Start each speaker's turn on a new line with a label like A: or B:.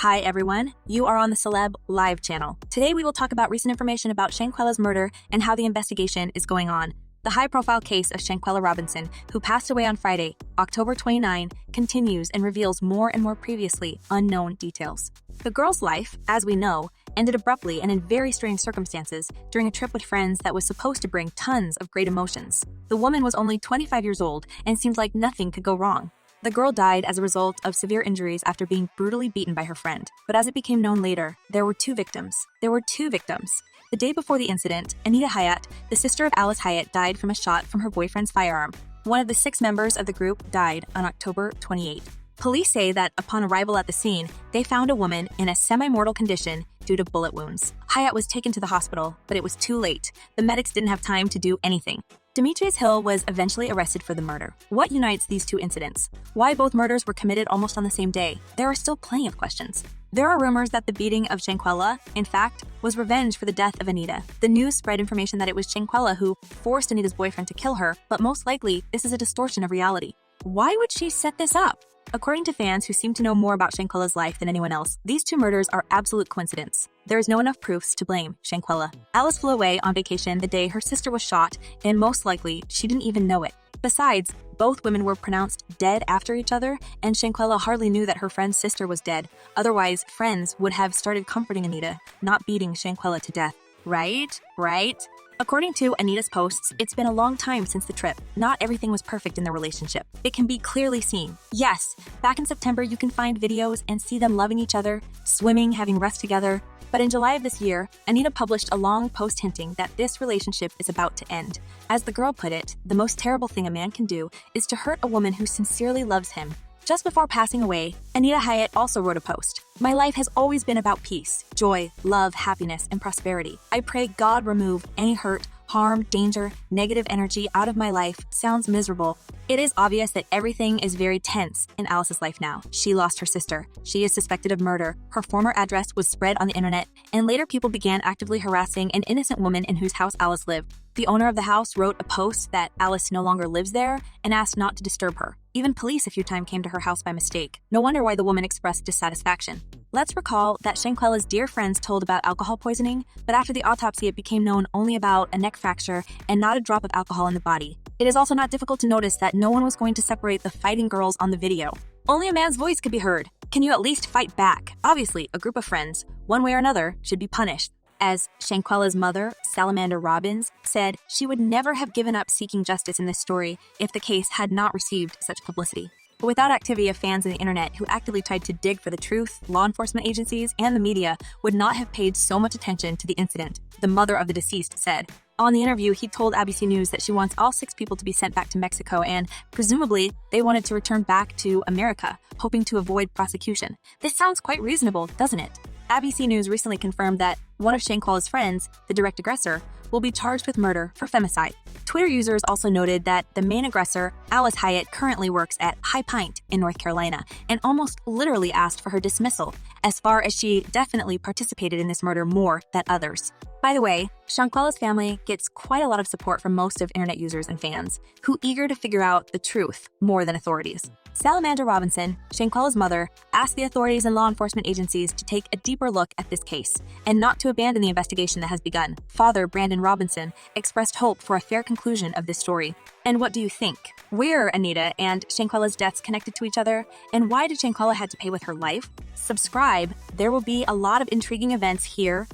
A: Hi everyone, you are on the Celeb Live channel. Today we will talk about recent information about Shanquella's murder and how the investigation is going on. The high-profile case of Shanquella Robinson, who passed away on Friday, October 29, continues and reveals more and more previously unknown details. The girl's life, as we know, ended abruptly and in very strange circumstances during a trip with friends that was supposed to bring tons of great emotions. The woman was only 25 years old and seemed like nothing could go wrong. The girl died as a result of severe injuries after being brutally beaten by her friend. But as it became known later, there were two victims. The day before the incident, Anita Hyatt, the sister of Alice Hyatt, died from a shot from her boyfriend's firearm. One of the 6 members of the group died on October 28. Police say that upon arrival at the scene, they found a woman in a semi-mortal condition due to bullet wounds. Hyatt was taken to the hospital, but it was too late. The medics didn't have time to do anything. Demetrius Hill was eventually arrested for the murder. What unites these two incidents? Why both murders were committed almost on the same day? There are still plenty of questions. There are rumors that the beating of Shanquella, in fact, was revenge for the death of Anita. The news spread information that it was Shanquella who forced Anita's boyfriend to kill her, but most likely, this is a distortion of reality. Why would she set this up? According to fans who seem to know more about Shanquella's life than anyone else, these two murders are absolute coincidence. There is no enough proofs to blame Shanquella. Alice flew away on vacation the day her sister was shot, and most likely, she didn't even know it. Besides, both women were pronounced dead after each other, and Shanquella hardly knew that her friend's sister was dead. Otherwise, friends would have started comforting Anita, not beating Shanquella to death. Right? According to Anita's posts, it's been a long time since the trip. Not everything was perfect in their relationship. It can be clearly seen. Yes, back in September you can find videos and see them loving each other, swimming, having rest together. But in July of this year, Anita published a long post hinting that this relationship is about to end. As the girl put it, the most terrible thing a man can do is to hurt a woman who sincerely loves him. Just before passing away, Anita Hyatt also wrote a post. My life has always been about peace, joy, love, happiness, and prosperity. I pray God remove any hurt, harm, danger, negative energy out of my life. Sounds miserable. It is obvious that everything is very tense in Alice's life now. She lost her sister. She is suspected of murder. Her former address was spread on the internet, and later people began actively harassing an innocent woman in whose house Alice lived. The owner of the house wrote a post that Alice no longer lives there and asked not to disturb her. Even police a few times came to her house by mistake. No wonder why the woman expressed dissatisfaction. Let's recall that Shanquella's dear friends told about alcohol poisoning, but after the autopsy it became known only about a neck fracture and not a drop of alcohol in the body. It is also not difficult to notice that no one was going to separate the fighting girls on the video. Only a man's voice could be heard. Can you at least fight back? Obviously, a group of friends, one way or another, should be punished. As Shanquella's mother, Salamander Robbins, said she would never have given up seeking justice in this story if the case had not received such publicity. But without activity of fans on the internet who actively tried to dig for the truth, law enforcement agencies and the media would not have paid so much attention to the incident, the mother of the deceased said. On the interview, he told ABC News that she wants all 6 people to be sent back to Mexico and, presumably, they wanted to return back to America, hoping to avoid prosecution. This sounds quite reasonable, doesn't it? ABC News recently confirmed that one of Shanquella's friends, the direct aggressor, will be charged with murder for femicide. Twitter users also noted that the main aggressor, Alice Hyatt, currently works at High Pint in North Carolina and almost literally asked for her dismissal, as far as she definitely participated in this murder more than others. By the way, Shanquella's family gets quite a lot of support from most of internet users and fans, who are eager to figure out the truth more than authorities. Salamander Robinson, Shanquella's mother, asked the authorities and law enforcement agencies to take a deeper look at this case and not to abandon the investigation that has begun. Father Brandon Robinson expressed hope for a fair conclusion of this story. And what do you think? Were Anita and Shanquella's deaths connected to each other? And why did Shanquella have to pay with her life? Subscribe. There will be a lot of intriguing events here